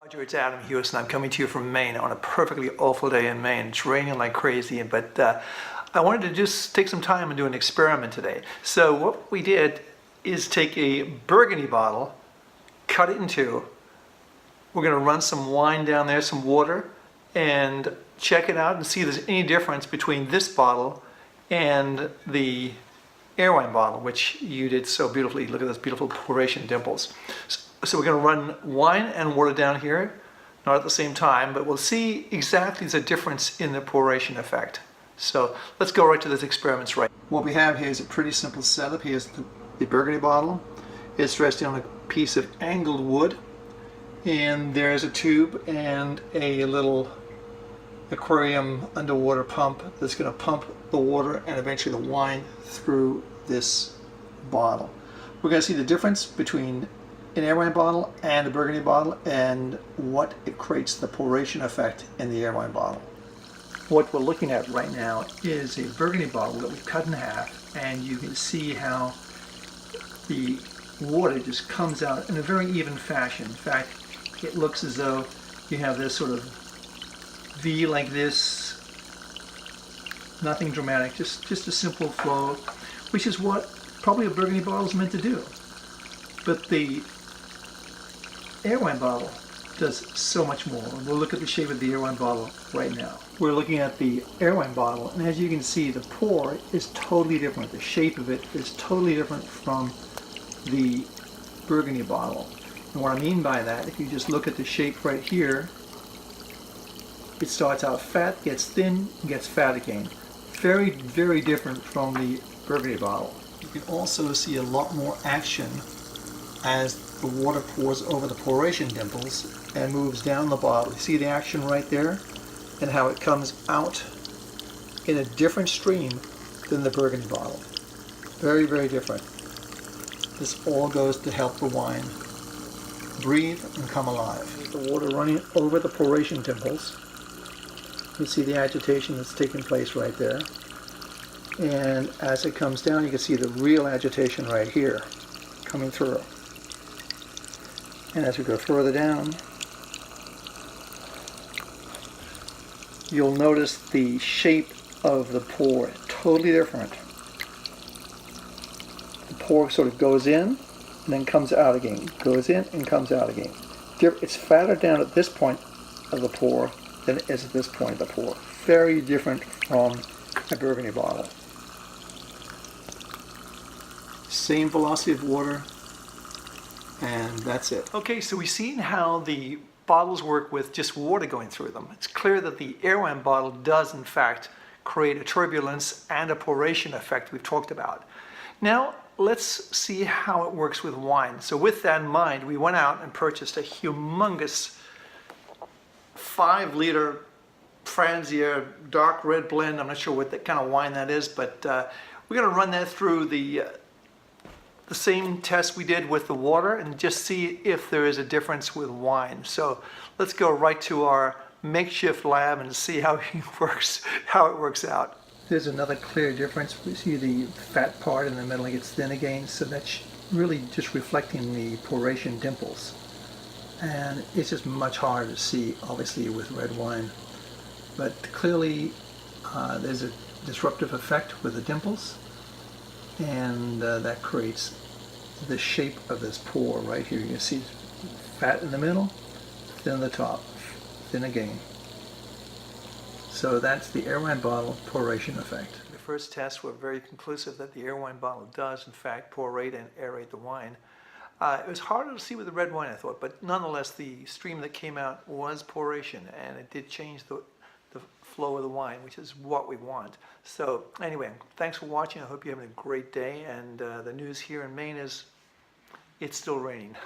Roger, it's Adam Hewison. I'm coming to you from Maine on a perfectly awful day in Maine. It's raining like crazy, but I wanted to just take some time and do an experiment today. So what we did is take a Burgundy bottle, cut it in two. We're going to run some wine down there, some water, and check it out and see if there's any difference between this bottle and the air wine bottle, which you did so beautifully. Look at those beautiful poration dimples. So we're going to run wine and water down here, not at the same time, but we'll see exactly the difference in the poration effect. So let's go right to those experiments right. What we have here is a pretty simple setup. Here's the Burgundy bottle. It's resting on a piece of angled wood, and there's a tube and a little aquarium underwater pump that's going to pump the water and eventually the wine through this bottle. We're going to see the difference between an air wine bottle and a Burgundy bottle and what it creates the poration effect in the air wine bottle. What we're looking at right now is a Burgundy bottle that we've cut in half, and you can see how the water just comes out in a very even fashion. In fact, it looks as though you have this sort of V like this, nothing dramatic, just a simple flow, which is what probably a Burgundy bottle is meant to do. But the air wine bottle does so much more. We'll look at the shape of the air wine bottle right now. We're looking at the air wine bottle, and as you can see, the pour is totally different. The shape of it is totally different from the Burgundy bottle. And what I mean by that, if you just look at the shape right here, it starts out fat, gets thin, and gets fat again. Very, very different from the Burgundy bottle. You can also see a lot more action as the water pours over the poration dimples and moves down the bottle. You see the action right there and how it comes out in a different stream than the Burgundy bottle. Very, very different. This all goes to help the wine breathe and come alive. The water running over the poration dimples. You see the agitation that's taking place right there. And as it comes down, you can see the real agitation right here coming through. And as we go further down, you'll notice the shape of the pour, totally different. The pour sort of goes in and then comes out again, goes in and comes out again. It's fatter down at this point of the pour than it is at this point of the pour. Very different from a Burgundy bottle. Same velocity of water, and that's it. Okay, so we've seen how the bottles work with just water going through them. It's clear that the air wine bottle does in fact create a turbulence and a poration effect we've talked about. Now let's see how it works with wine. So with that in mind, we went out and purchased a humongous 5-liter Franzia dark red blend. I'm not sure what kind of wine that is, but we're going to run that through the same test we did with the water and just see if there is a difference with wine. So let's go right to our makeshift lab and see how it works out. There's another clear difference. We see the fat part in the middle gets thin again, so that's really just reflecting the poration dimples. And it's just much harder to see, obviously, with red wine. But clearly there's a disruptive effect with the dimples, and that creates the shape of this pour right here. You can see fat in the middle, thin at the top, thin again. So that's the air wine bottle poration effect. The first tests were very conclusive that the air wine bottle does in fact porate and aerate the wine. It was harder to see with the red wine, I thought, but nonetheless the stream that came out was poration, and it did change the flow of the wine, which is what we want. So anyway, thanks for watching. I hope you're having a great day, and the news here in Maine is it's still raining.